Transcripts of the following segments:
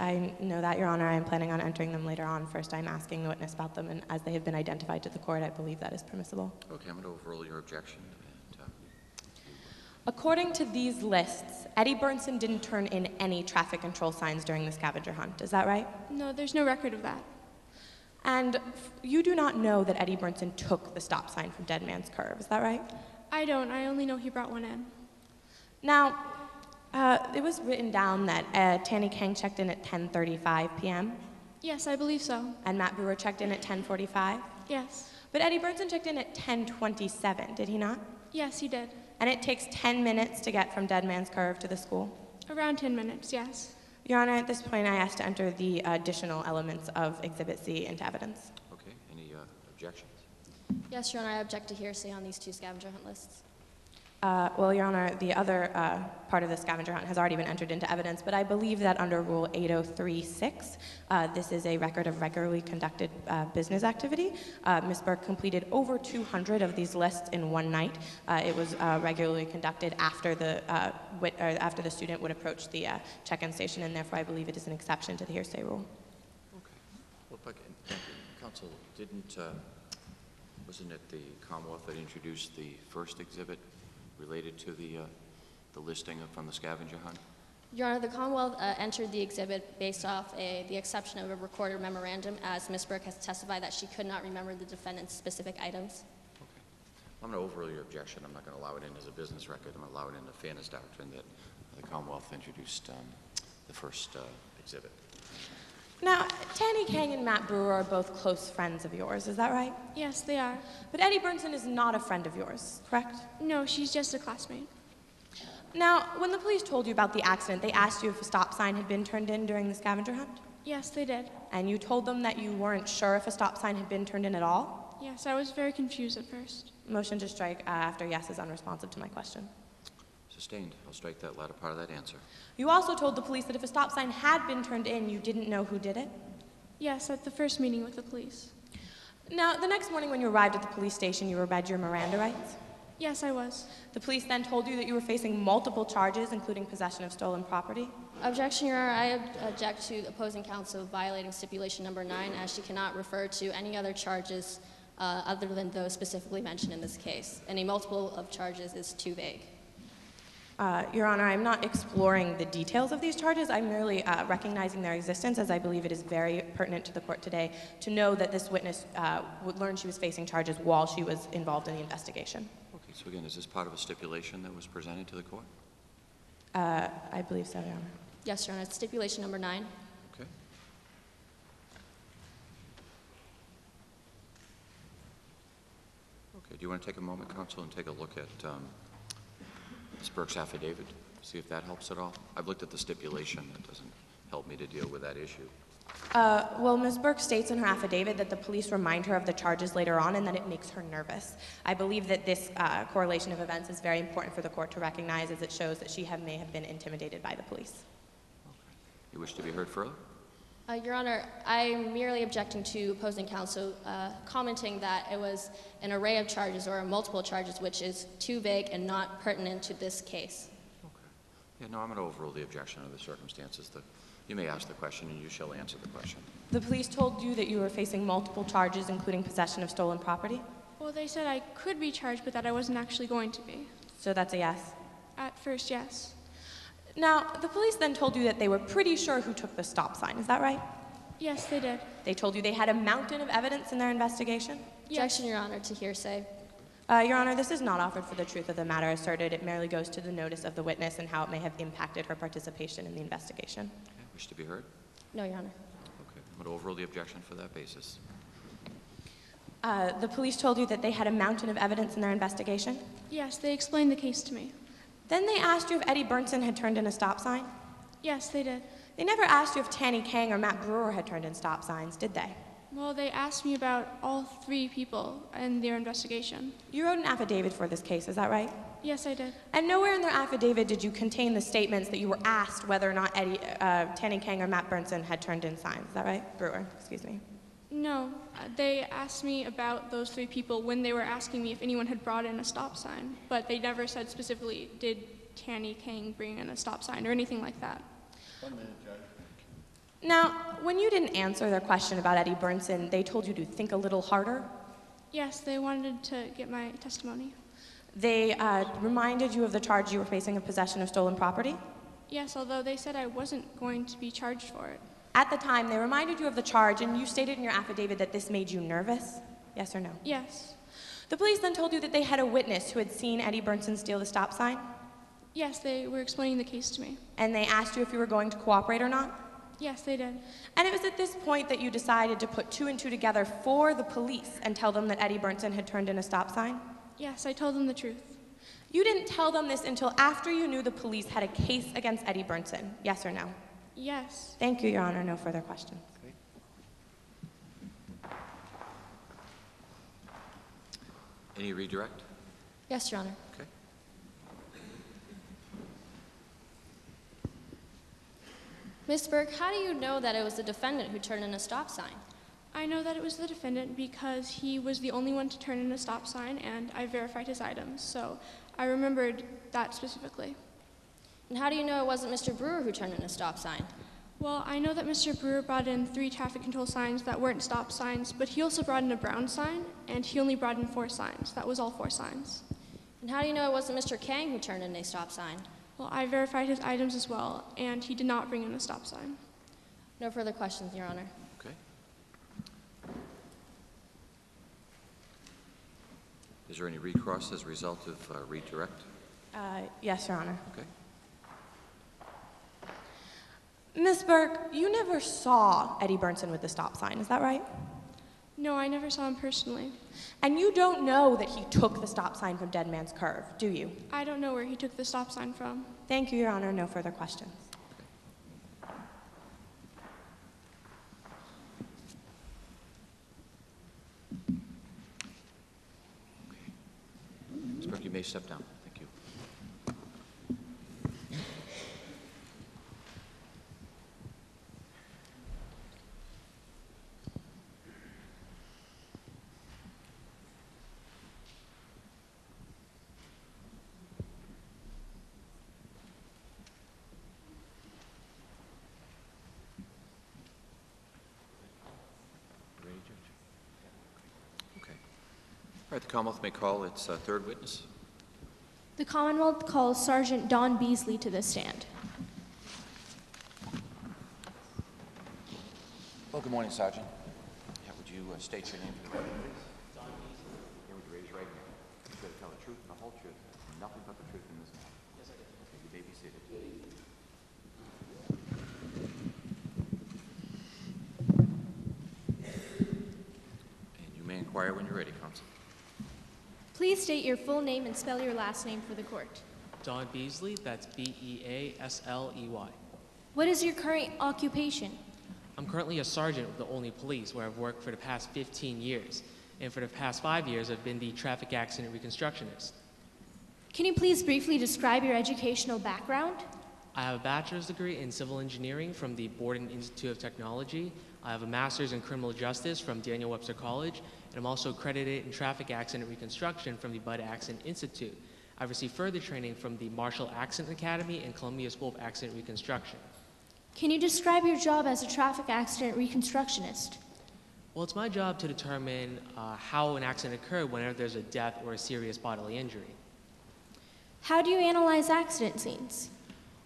I know that, Your Honor. I am planning on entering them later on. First, I'm asking the witness about them, and as they have been identified to the court, I believe that is permissible. Okay, I'm going to overrule your objection. According to these lists, Eddie Burnson didn't turn in any traffic control signs during the scavenger hunt. Is that right? No, there's no record of that. And you do not know that Eddie Burnson took the stop sign from Dead Man's Curve. Is that right? I don't. I only know he brought one in. Now, it was written down that Tanny Kang checked in at 10:35 p.m. Yes, I believe so. and Matt Brewer checked in at 10:45. Yes. But Eddie Burnson checked in at 10:27, did he not? Yes, he did. And it takes 10 minutes to get from Dead Man's Curve to the school. Around 10 minutes, yes. Your Honor, at this point, I ask to enter the additional elements of Exhibit C into evidence. Okay, any objections? Yes, Your Honor, I object to hearsay on these two scavenger hunt lists. Well, Your Honor, the other part of the scavenger hunt has already been entered into evidence, but I believe that under Rule 803.6, this is a record of regularly conducted business activity. Ms. Burke completed over 200 of these lists in one night. It was regularly conducted after the student would approach the check-in station, and therefore I believe it is an exception to the hearsay rule. Okay. Well, thank you. Counsel, wasn't it the Commonwealth that introduced the first exhibit related to the listing from the scavenger hunt? Your Honor, the Commonwealth entered the exhibit based off the exception of a recorded memorandum, as Ms. Burke has testified that she could not remember the defendant's specific items. Okay. I'm going to overrule your objection. I'm not going to allow it in as a business record. I'm going to allow it in the fairness doctrine that the Commonwealth introduced the first exhibit. Now, Tanny Kang and Matt Brewer are both close friends of yours, is that right? Yes, they are. But Eddie Burnson is not a friend of yours, correct? No, she's just a classmate. Now, when the police told you about the accident, they asked you if a stop sign had been turned in during the scavenger hunt? Yes, they did. And you told them that you weren't sure if a stop sign had been turned in at all? Yes, I was very confused at first. Motion to strike after yes is unresponsive to my question. Sustained. I'll strike that latter part of that answer. You also told the police that if a stop sign had been turned in, you didn't know who did it? Yes, at the first meeting with the police. Now, the next morning when you arrived at the police station, you were read your Miranda rights? Yes, I was. The police then told you that you were facing multiple charges, including possession of stolen property? Objection, Your Honor. I object to the opposing counsel violating stipulation number 9, as she cannot refer to any other charges other than those specifically mentioned in this case. And a multiple of charges is too vague. Your Honor, I'm not exploring the details of these charges. I'm merely recognizing their existence, as I believe it is very pertinent to the court today to know that this witness would learn she was facing charges while she was involved in the investigation. Okay, so again, is this part of a stipulation that was presented to the court? I believe so, Your Honor. Yes, Your Honor. It's stipulation number 9. Okay. Okay, do you want to take a moment, counsel, and take a look at Ms. Burke's affidavit, see if that helps at all? I've looked at the stipulation. That doesn't help me to deal with that issue. Well, Ms. Burke states in her affidavit that the police remind her of the charges later on and that it makes her nervous. I believe that this correlation of events is very important for the court to recognize, as it shows that she may have been intimidated by the police. Okay. You wish to be heard further? Your Honor, I'm merely objecting to opposing counsel commenting that it was an array of charges or multiple charges, which is too vague and not pertinent to this case. Okay. Yeah, no, I'm going to overrule the objection under the circumstances. You may ask the question and you shall answer the question. The police told you that you were facing multiple charges, including possession of stolen property? Well, they said I could be charged, but that I wasn't actually going to be. So that's a yes? At first, yes. Now, the police then told you that they were pretty sure who took the stop sign, is that right? Yes, they did. They told you they had a mountain of evidence in their investigation? Objection, Your Honor, to hearsay. Your Honor, this is not offered for the truth of the matter asserted. It merely goes to the notice of the witness and how it may have impacted her participation in the investigation. Okay. Wish to be heard? No, Your Honor. Okay. I'm going to overrule the objection for that basis. The police told you that they had a mountain of evidence in their investigation? Yes, they explained the case to me. Then they asked you if Eddie Burnson had turned in a stop sign? Yes, they did. They never asked you if Tanny Kang or Matt Brewer had turned in stop signs, did they? Well, they asked me about all 3 people and their investigation. You wrote an affidavit for this case, is that right? Yes, I did. And nowhere in their affidavit did you contain the statements that you were asked whether or not Tanny Kang or Matt Burnson had turned in signs, is that right? Brewer, excuse me. No, they asked me about those 3 people when they were asking me if anyone had brought in a stop sign, but they never said specifically, did Tanny Kang bring in a stop sign or anything like that. 1 minute, Judge. Now, when you didn't answer their question about Eddie Burnson, they told you to think a little harder. Yes, they wanted to get my testimony. They reminded you of the charge you were facing of possession of stolen property. Yes, although they said I wasn't going to be charged for it. At the time, they reminded you of the charge, and you stated in your affidavit that this made you nervous. Yes or no? Yes. The police then told you that they had a witness who had seen Eddie Burnson steal the stop sign, Yes, they were explaining the case to me. and they asked you if you were going to cooperate or not. Yes, they did. And it was at this point that you decided to put two and two together for the police and tell them that Eddie Burnson had turned in a stop sign. Yes, I told them the truth. You didn't tell them this until after you knew the police had a case against Eddie Burnson. Yes or no? Yes. Thank you, Your Honor. No further questions. Any redirect? Yes, Your Honor. Okay. Ms. Burke, how do you know that it was the defendant who turned in a stop sign? I know that it was the defendant because he was the only one to turn in a stop sign and I verified his items, so I remembered that specifically. And how do you know it wasn't Mr. Brewer who turned in a stop sign? Well, I know that Mr. Brewer brought in 3 traffic control signs that weren't stop signs, but he also brought in a brown sign, and he only brought in 4 signs. That was all 4 signs. And how do you know it wasn't Mr. Kang who turned in a stop sign? Well, I verified his items as well, and he did not bring in a stop sign. No further questions, Your Honor. Okay. Is there any recross as a result of redirect? Yes, Your Honor. Okay. Ms. Burke, you never saw Eddie Burnson with the stop sign, is that right? No, I never saw him personally. And you don't know that he took the stop sign from Dead Man's Curve, do you? I don't know where he took the stop sign from. Thank you, Your Honor. No further questions. Ms. Burke, you may step down. Thank you. Ready, Judge? Okay. All right, the Commonwealth may call its third witness. The Commonwealth calls Sergeant Don Beasley to the stand. Well, good morning, Sergeant. Yeah, would you state your name for the record, please? Don Beasley. Here, would you raise your right hand? You swear to tell the truth and the whole truth, and nothing but the truth in this matter? Yes, I do. Okay, you may be seated. And you may inquire when you're ready, Counsel. Please state your full name and spell your last name for the court. Don Beasley, that's B-E-A-S-L-E-Y. What is your current occupation? I'm currently a sergeant with the Olney Police, where I've worked for the past 15 years. And for the past 5 years, I've been the traffic accident reconstructionist. Can you please briefly describe your educational background? I have a bachelor's degree in civil engineering from the Borden Institute of Technology. I have a master's in criminal justice from Daniel Webster College, and I'm also accredited in traffic accident reconstruction from the Budd Accident Institute. I've received further training from the Marshall Accident Academy and Columbia School of Accident Reconstruction. Can you describe your job as a traffic accident reconstructionist? Well, it's my job to determine how an accident occurred whenever there's a death or a serious bodily injury. How do you analyze accident scenes?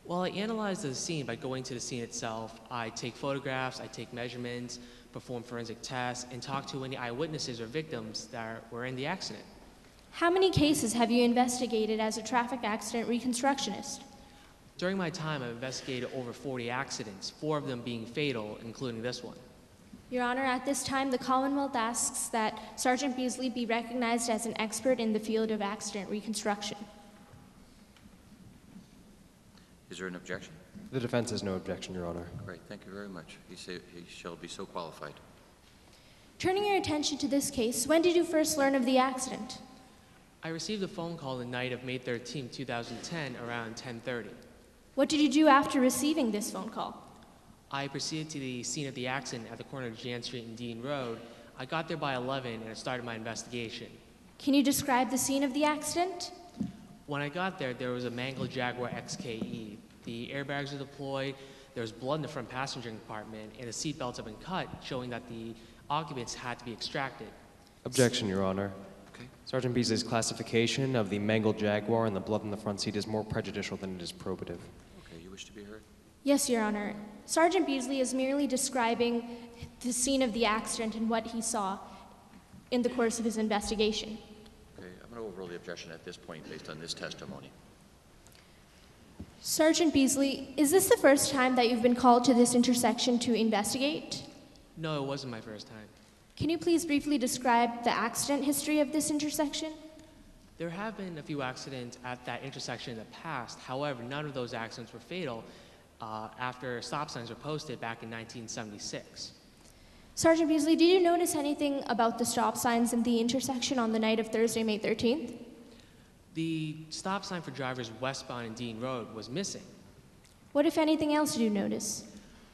Well, I analyze the scene by going to the scene itself. I take photographs, I take measurements, perform forensic tests, and talk to any eyewitnesses or victims that were in the accident. How many cases have you investigated as a traffic accident reconstructionist? During my time, I've investigated over 40 accidents, 4 of them being fatal, including this one. Your Honor, at this time, the Commonwealth asks that Sergeant Beasley be recognized as an expert in the field of accident reconstruction. Is there an objection? The defense has no objection, Your Honor. Great, thank you very much. He shall be so qualified. Turning your attention to this case, when did you first learn of the accident? I received a phone call the night of May 13, 2010, around 10:30. What did you do after receiving this phone call? I proceeded to the scene of the accident at the corner of Jan Street and Dean Road. I got there by 11 and I started my investigation. Can you describe the scene of the accident? When I got there, there was a mangled Jaguar XKE. The airbags were deployed, there was blood in the front passenger compartment, and the seat belts have been cut, showing that the occupants had to be extracted. Objection, Your Honor. Okay. Sergeant Beasley's classification of the mangled Jaguar and the blood in the front seat is more prejudicial than it is probative. Okay, you wish to be heard? Yes, Your Honor. Sergeant Beasley is merely describing the scene of the accident and what he saw in the course of his investigation. Okay, I'm going to overrule the objection at this point based on this testimony. Sergeant Beasley, is this the first time that you've been called to this intersection to investigate? No, it wasn't my first time. Can you please briefly describe the accident history of this intersection? There have been a few accidents at that intersection in the past. However, none of those accidents were fatal after stop signs were posted back in 1976. Sergeant Beasley, did you notice anything about the stop signs in the intersection on the night of Thursday, May 13th? The stop sign for drivers westbound in Dean Road was missing. What, if anything else, did you notice?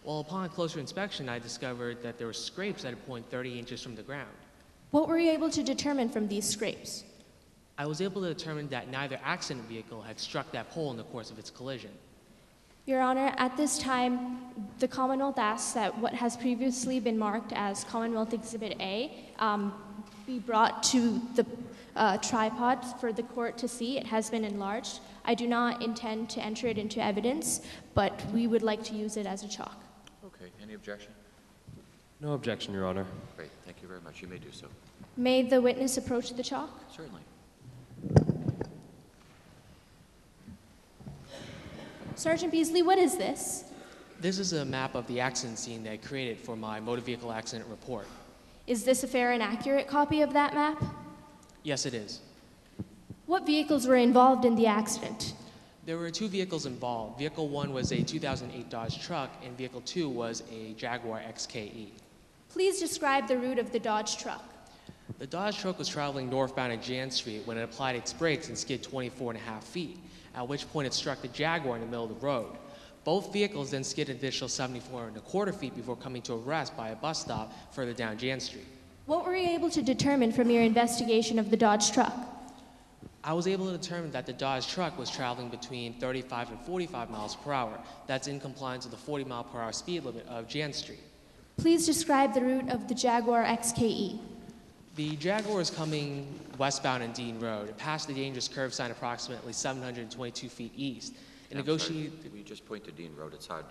Well, upon closer inspection, I discovered that there were scrapes at a point 30 inches from the ground. What were you able to determine from these scrapes? I was able to determine that neither accident vehicle had struck that pole in the course of its collision. Your Honor, at this time, the Commonwealth asks that what has previously been marked as Commonwealth Exhibit A be brought to the tripod for the court to see. It has been enlarged. I do not intend to enter it into evidence, but we would like to use it as a chalk. Okay, any objection? No objection, Your Honor. Great, thank you very much. You may do so. May the witness approach the chalk? Certainly. Sergeant Beasley, what is this? This is a map of the accident scene that I created for my motor vehicle accident report. Is this a fair and accurate copy of that map? Yes, it is. What vehicles were involved in the accident? There were two vehicles involved. Vehicle 1 was a 2008 Dodge truck, and Vehicle 2 was a Jaguar XKE. Please describe the route of the Dodge truck. The Dodge truck was traveling northbound at Jan Street when it applied its brakes and skid 24.5 feet, at which point it struck the Jaguar in the middle of the road. Both vehicles then skid an additional 74.25 feet before coming to a rest by a bus stop further down Jan Street. What were you able to determine from your investigation of the Dodge truck? I was able to determine that the Dodge truck was traveling between 35 and 45 miles per hour. That's in compliance with the 40 mile per hour speed limit of Jan Street. Please describe the route of the Jaguar XKE. The Jaguar was coming westbound in Dean Road. It passed the dangerous curve sign approximately 722 feet east. It I'm sorry, negotiated. did we just point to Dean Road? It's hard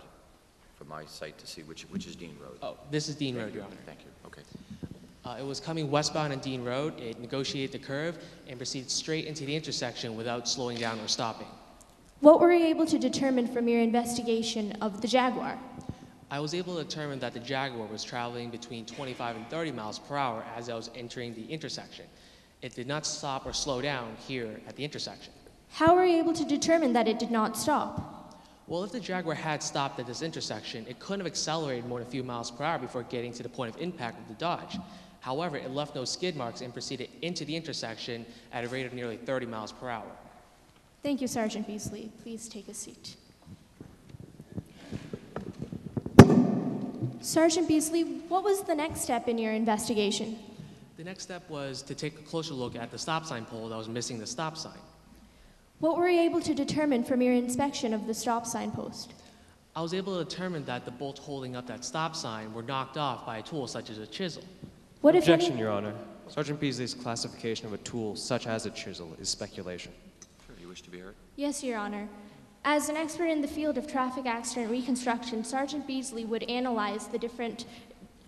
for my sight to see which is Dean Road. Oh, this is Dean Road, Your Honor. Thank you. Okay. It was coming westbound on Dean Road. It negotiated the curve and proceeded straight into the intersection without slowing down or stopping. What were you able to determine from your investigation of the Jaguar? I was able to determine that the Jaguar was traveling between 25 and 30 miles per hour as I was entering the intersection. It did not stop or slow down here at the intersection. How were you able to determine that it did not stop? Well, if the Jaguar had stopped at this intersection, it couldn't have accelerated more than a few miles per hour before getting to the point of impact with the Dodge. However, it left no skid marks and proceeded into the intersection at a rate of nearly 30 miles per hour. Thank you, Sergeant Beasley. Please take a seat. Sergeant Beasley, what was the next step in your investigation? The next step was to take a closer look at the stop sign pole that was missing the stop sign. What were you able to determine from your inspection of the stop sign post? I was able to determine that the bolts holding up that stop sign were knocked off by a tool such as a chisel. What, if Objection, any, Your Honor. Sergeant Beasley's classification of a tool such as a chisel is speculation. Sure, you wish to be heard? Yes, Your Honor. As an expert in the field of traffic accident reconstruction, Sergeant Beasley would analyze the different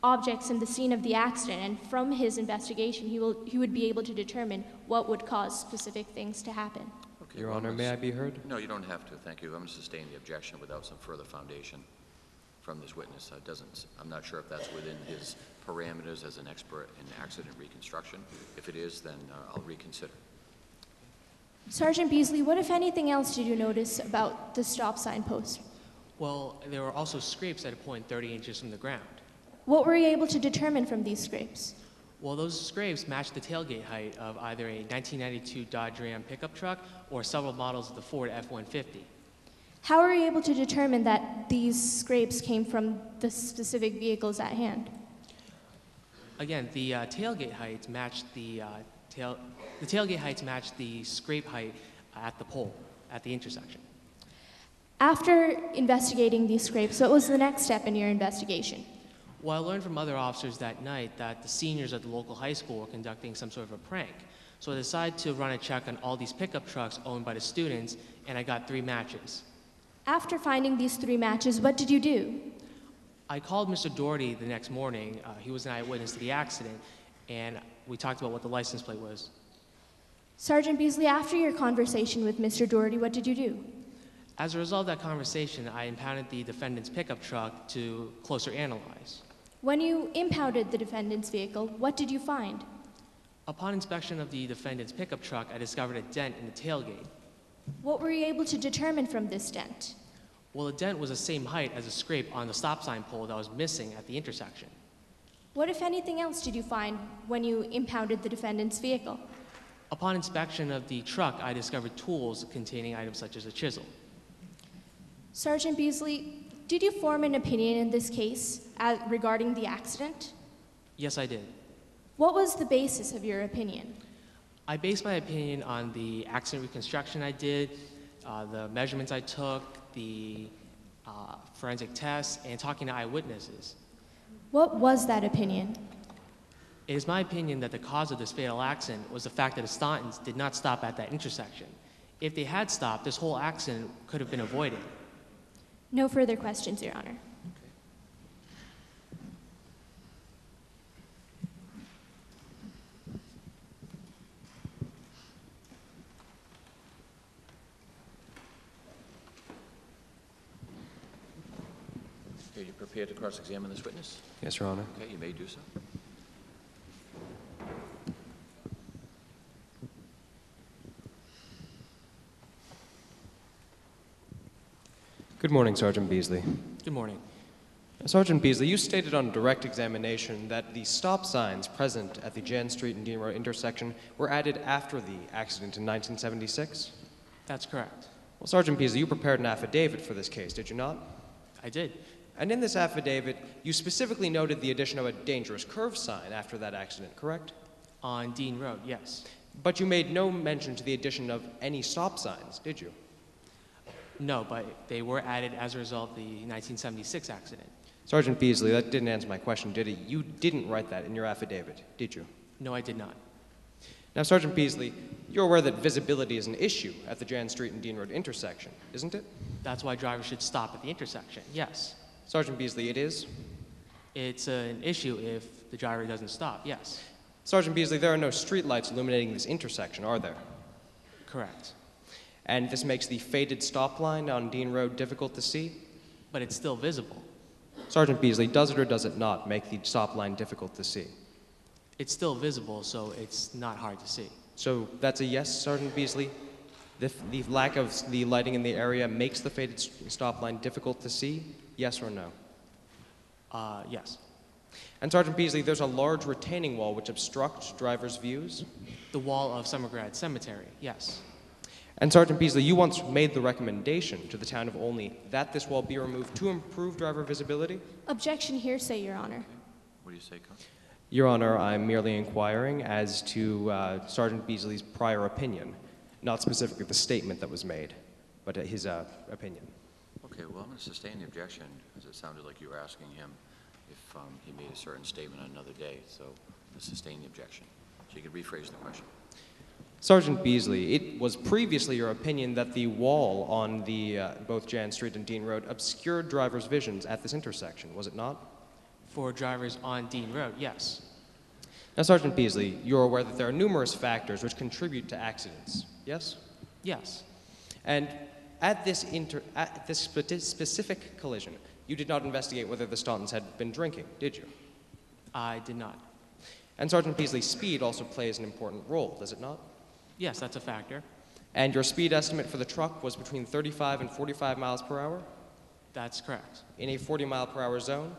objects in the scene of the accident, and from his investigation, he would be able to determine what would cause specific things to happen. Okay, Your well, Honor, may I be heard? No, you don't have to. Thank you. I'm going to sustain the objection without some further foundation from this witness. I'm not sure if that's within his parameters as an expert in accident reconstruction. If it is, then I'll reconsider. Sergeant Beasley, what, if anything else, did you notice about the stop sign post? Well, there were also scrapes at a point 30 inches from the ground. What were you able to determine from these scrapes? Well, those scrapes matched the tailgate height of either a 1992 Dodge Ram pickup truck or several models of the Ford F-150. How were you able to determine that these scrapes came from the specific vehicles at hand? Again, the tailgate heights matched the tailgate heights matched the scrape height at the pole at the intersection. After investigating these scrapes, what was the next step in your investigation? Well, I learned from other officers that night that the seniors at the local high school were conducting some sort of a prank. So I decided to run a check on all these pickup trucks owned by the students, and I got 3 matches. After finding these 3 matches, what did you do? I called Mr. Doherty the next morning. He was an eyewitness to the accident, and we talked about what the license plate was. Sergeant Beasley, after your conversation with Mr. Doherty, what did you do? As a result of that conversation, I impounded the defendant's pickup truck to closer analyze. When you impounded the defendant's vehicle, what did you find? Upon inspection of the defendant's pickup truck, I discovered a dent in the tailgate. What were you able to determine from this dent? Well, the dent was the same height as a scrape on the stop sign pole that was missing at the intersection. What, if anything else, did you find when you impounded the defendant's vehicle? Upon inspection of the truck, I discovered tools containing items such as a chisel. Sergeant Beasley, did you form an opinion in this case regarding the accident? Yes, I did. What was the basis of your opinion? I based my opinion on the accident reconstruction I did, the measurements I took, the forensic tests, and talking to eyewitnesses. What was that opinion? It is my opinion that the cause of this fatal accident was the fact that the Stantons did not stop at that intersection. If they had stopped, this whole accident could have been avoided. No further questions, Your Honor. Are you prepared to cross-examine this witness? Yes, Your Honor. Okay, you may do so. Good morning, Sergeant Beasley. Good morning. Sergeant Beasley, you stated on direct examination that the stop signs present at the Jan Street and Dean Road intersection were added after the accident in 1976? That's correct. Well, Sergeant Beasley, you prepared an affidavit for this case, did you not? I did. And in this affidavit, you specifically noted the addition of a dangerous curve sign after that accident, correct? On Dean Road, yes. But you made no mention to the addition of any stop signs, did you? No, but they were added as a result of the 1976 accident. Sergeant Beasley, that didn't answer my question, did it? You didn't write that in your affidavit, did you? No, I did not. Now, Sergeant Beasley, you're aware that visibility is an issue at the Jan Street and Dean Road intersection, isn't it? That's why drivers should stop at the intersection, yes. Sergeant Beasley, it is? It's an issue if the driver doesn't stop, yes. Sergeant Beasley, there are no streetlights illuminating this intersection, are there? Correct. And this makes the faded stop line on Dean Road difficult to see? But it's still visible. Sergeant Beasley, does it or does it not make the stop line difficult to see? It's still visible, so it's not hard to see. So that's a yes, Sergeant Beasley? The lack of the lighting in the area makes the faded stop line difficult to see? Yes or no? Yes. And Sergeant Beasley, there's a large retaining wall which obstructs drivers' views? The wall of Summergrad Cemetery, yes. And Sergeant Beasley, you once made the recommendation to the town of Olney that this wall be removed to improve driver visibility? Objection hearsay, Your Honor. What do you say, Coach? Your Honor, I'm merely inquiring as to Sergeant Beasley's prior opinion, not specifically the statement that was made, but his opinion. Okay, well, I'm going to sustain the objection, as it sounded like you were asking him if he made a certain statement on another day, so I'm going to sustain the objection. So you can rephrase the question. Sergeant Beasley, it was previously your opinion that the wall on the both Jan Street and Dean Road obscured drivers' visions at this intersection, was it not? For drivers on Dean Road, yes. Now, Sergeant Beasley, you're aware that there are numerous factors which contribute to accidents, yes? Yes. And at this specific collision, you did not investigate whether the Stantons had been drinking, did you? I did not. And Sergeant Beasley, speed also plays an important role, does it not? Yes, that's a factor. And your speed estimate for the truck was between 35 and 45 miles per hour? That's correct. In a 40-mile-per-hour zone?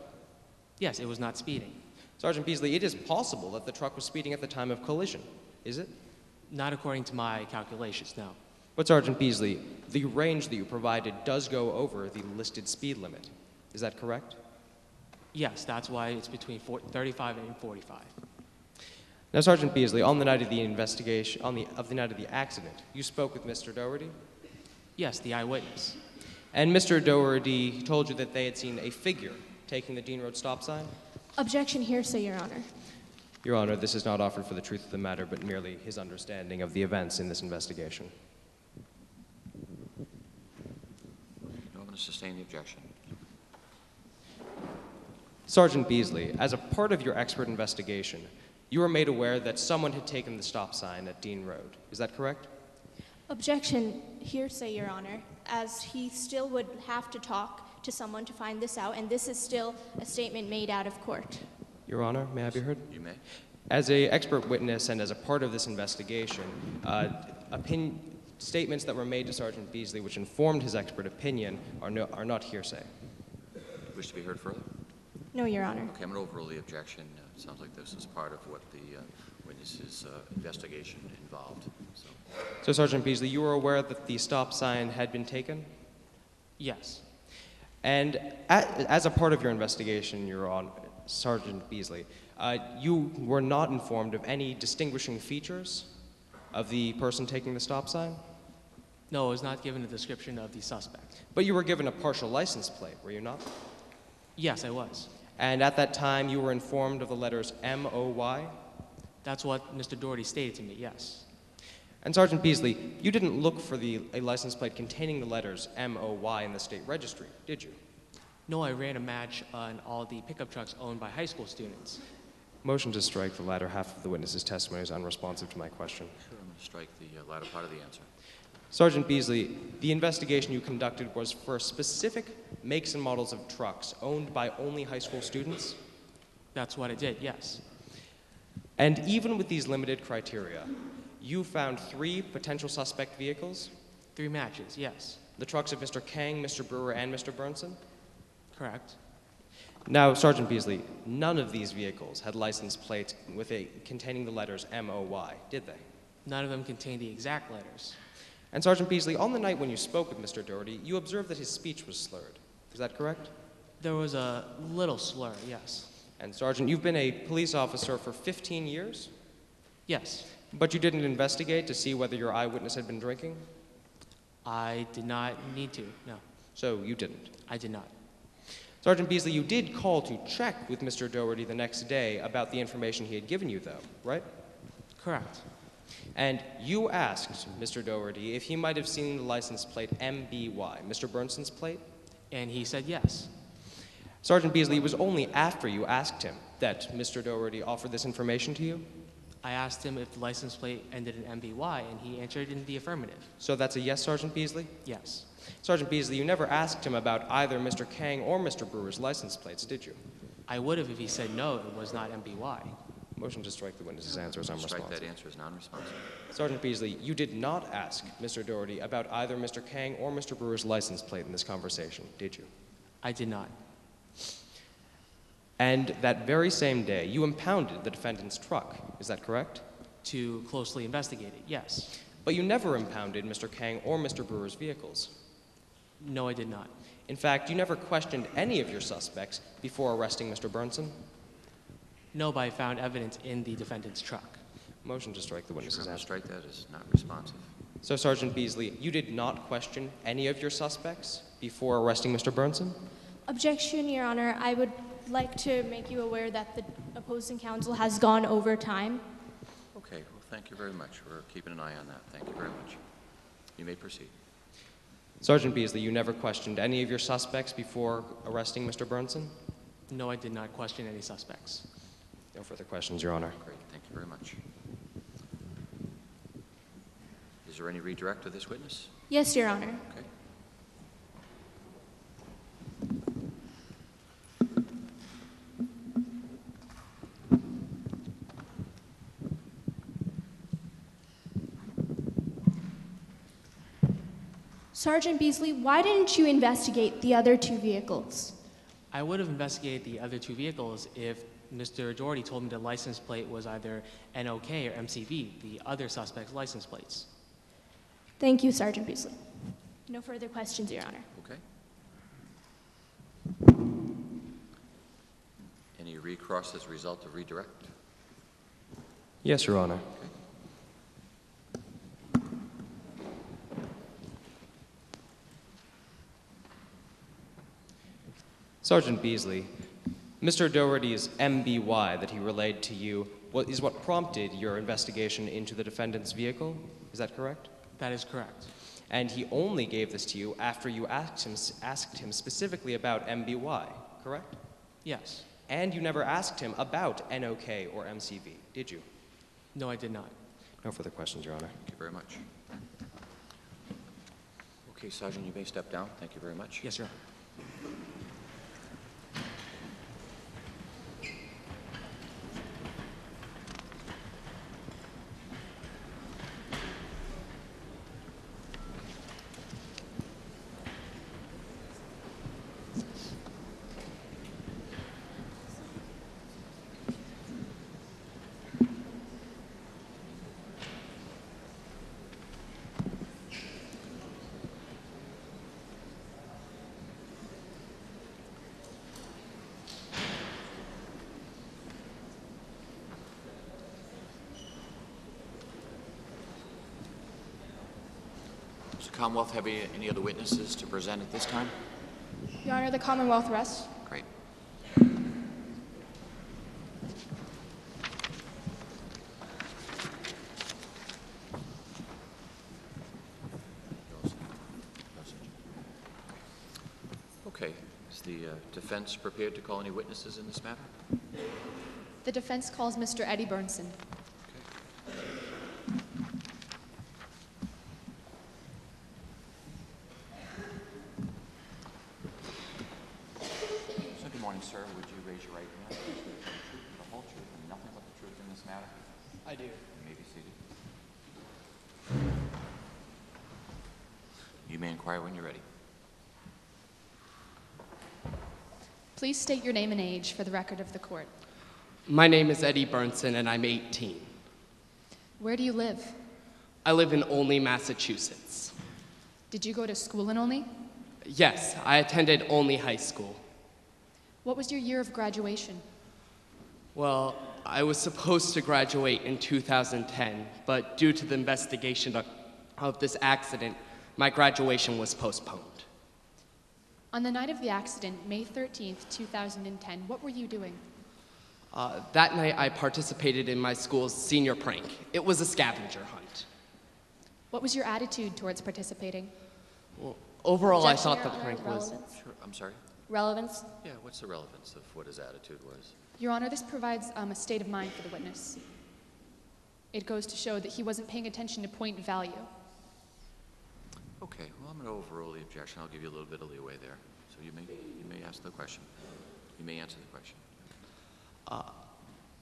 Yes, it was not speeding. Sergeant Beasley, it is possible that the truck was speeding at the time of collision, is it? Not according to my calculations, no. But Sergeant Beasley, the range that you provided does go over the listed speed limit. Is that correct? Yes, that's why it's between 35 and 45. Now, Sergeant Beasley, on the night of the investigation, the night of the accident, you spoke with Mr. Doherty? Yes, the eyewitness. And Mr. Doherty told you that they had seen a figure taking the Dean Road stop sign? Objection, hearsay, Your Honor. Your Honor, this is not offered for the truth of the matter, but merely his understanding of the events in this investigation. No one to sustain the objection. Sergeant Beasley, as a part of your expert investigation, you were made aware that someone had taken the stop sign at Dean Road. Is that correct? Objection, hearsay, Your Honor, as he still would have to talk to someone to find this out, and this is still a statement made out of court. Your Honor, may I be heard? You may. As an expert witness and as a part of this investigation, statements that were made to Sergeant Beasley which informed his expert opinion are not hearsay. Wish to be heard further? No, Your Honor. Okay, I'm going to overrule the objection. It sounds like this is part of what the witness's investigation involved. So, Sergeant Beasley, you were aware that the stop sign had been taken? Yes. And as a part of your investigation, Your Honor, Sergeant Beasley, you were not informed of any distinguishing features of the person taking the stop sign? No, I was not given a description of the suspect. But you were given a partial license plate, were you not? Yes, I was. And at that time, you were informed of the letters M-O-Y? That's what Mr. Doherty stated to me, yes. And Sergeant Beasley, you didn't look for a license plate containing the letters M-O-Y in the state registry, did you? No, I ran a match on all the pickup trucks owned by high school students. Motion to strike the latter half of the witness's testimony is unresponsive to my question. Sure, I'm going to strike the latter part of the answer. Sergeant Beasley, the investigation you conducted was for specific makes and models of trucks owned by only high school students? That's what I did, yes. And even with these limited criteria, you found 3 potential suspect vehicles? 3 matches, yes. The trucks of Mr. Kang, Mr. Brewer, and Mr. Burnson? Correct. Now, Sergeant Beasley, none of these vehicles had license plates containing the letters M-O-Y, did they? None of them contained the exact letters. And Sergeant Beasley, on the night when you spoke with Mr. Doherty, you observed that his speech was slurred. Is that correct? There was a little slur, yes. And Sergeant, you've been a police officer for 15 years? Yes. But you didn't investigate to see whether your eyewitness had been drinking? I did not need to, no. So you didn't? I did not. Sergeant Beasley, you did call to check with Mr. Doherty the next day about the information he had given you, though, right? Correct. And you asked Mr. Doherty if he might have seen the license plate MBY, Mr. Burnson's plate? And he said yes. Sergeant Beasley, it was only after you asked him that Mr. Doherty offered this information to you? I asked him if the license plate ended in MBY, and he answered in the affirmative. So that's a yes, Sergeant Beasley? Yes. Sergeant Beasley, you never asked him about either Mr. Kang or Mr. Brewer's license plates, did you? I would have if he said no, it was not MBY. Motion to strike the witness's answer is Strike unresponsive. that answer as non-responsive. Sergeant Beasley, you did not ask Mr. Doherty about either Mr. Kang or Mr. Brewer's license plate in this conversation, did you? I did not. And that very same day, you impounded the defendant's truck, is that correct? To closely investigate it, yes. But you never impounded Mr. Kang or Mr. Brewer's vehicles. No, I did not. In fact, you never questioned any of your suspects before arresting Mr. Burnson. No, but I found evidence in the defendant's truck. Motion to strike the Sure, witness's I'm going to answer. strike that as not responsive. So, Sergeant Beasley, you did not question any of your suspects before arresting Mr. Burnson? Objection, Your Honor. I would like to make you aware that the opposing counsel has gone over time. Okay, well, thank you very much. We're keeping an eye on that. Thank you very much. You may proceed. Sergeant Beasley, you never questioned any of your suspects before arresting Mr. Burnson? No, I did not question any suspects. No further questions, Your Honor. Great, thank you very much. Is there any redirect of this witness? Yes, Your Honor. Okay. Sergeant Beasley, why didn't you investigate the other 2 vehicles? I would have investigated the other 2 vehicles if Mr. Doherty told me the license plate was either NOK or MCV, the other suspect's license plates. Thank you, Sergeant Beasley. No further questions, Your Honor. Okay. Any recross as a result of redirect? Yes, Your Honor. Okay. Sergeant Beasley, Mr. Doherty's MBY that he relayed to you is what prompted your investigation into the defendant's vehicle. Is that correct? That is correct. And he only gave this to you after you asked him specifically about MBY, correct? Yes. And you never asked him about NOK or MCV, did you? No, I did not. No further questions, Your Honor. Thank you very much. Okay, Sergeant, you may step down. Thank you very much. Yes, sir. Does the Commonwealth have any other witnesses to present at this time? Your Honor, the Commonwealth rests. Great. Okay. Is the defense prepared to call any witnesses in this matter? The defense calls Mr. Eddie Burnson. So good morning, sir. Would you raise your right hand? The whole truth and nothing but the truth in this matter? I do. You may be seated. You may inquire when you're ready. Please state your name and age for the record of the court. My name is Eddie Burnson, and I'm 18. Where do you live? I live in Olney, Massachusetts. Did you go to school in Olney? Yes, I attended Olney High School. What was your year of graduation? Well, I was supposed to graduate in 2010, but due to the investigation of this accident, my graduation was postponed. On the night of the accident, May 13th, 2010, what were you doing? That night, I participated in my school's senior prank. It was a scavenger hunt. What was your attitude towards participating? Well, overall, I Objection, thought Your the Honor. prank was... Relevance. Sure. I'm sorry? Relevance. Yeah, what's the relevance of what his attitude was? Your Honor, this provides a state of mind for the witness. It goes to show that he wasn't paying attention to point value. Okay, well, I'm going to overrule the objection. I'll give you a little bit of leeway there. So you may ask the question. You may answer the question.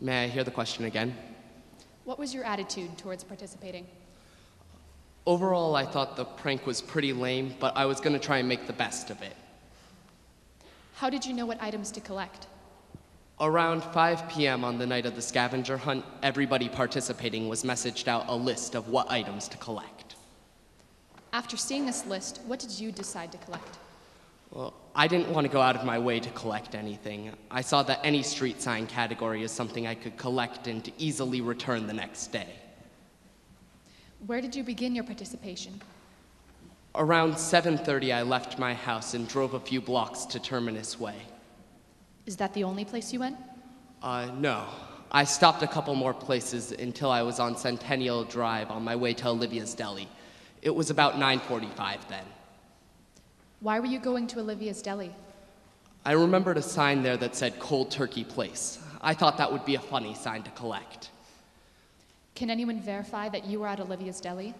May I hear the question again? What was your attitude towards participating? Overall, I thought the prank was pretty lame, but I was going to try and make the best of it. How did you know what items to collect? Around 5 p.m. on the night of the scavenger hunt, everybody participating was messaged out a list of what items to collect. After seeing this list, what did you decide to collect? Well, I didn't want to go out of my way to collect anything. I saw that any street sign category is something I could collect and to easily return the next day. Where did you begin your participation? Around 7:30, I left my house and drove a few blocks to Terminus Way. Is that the only place you went? No. I stopped a couple more places until I was on Centennial Drive on my way to Olivia's Deli. It was about 9:45 then. Why were you going to Olivia's Deli? I remembered a sign there that said Cold Turkey Place. I thought that would be a funny sign to collect. Can anyone verify that you were at Olivia's Deli?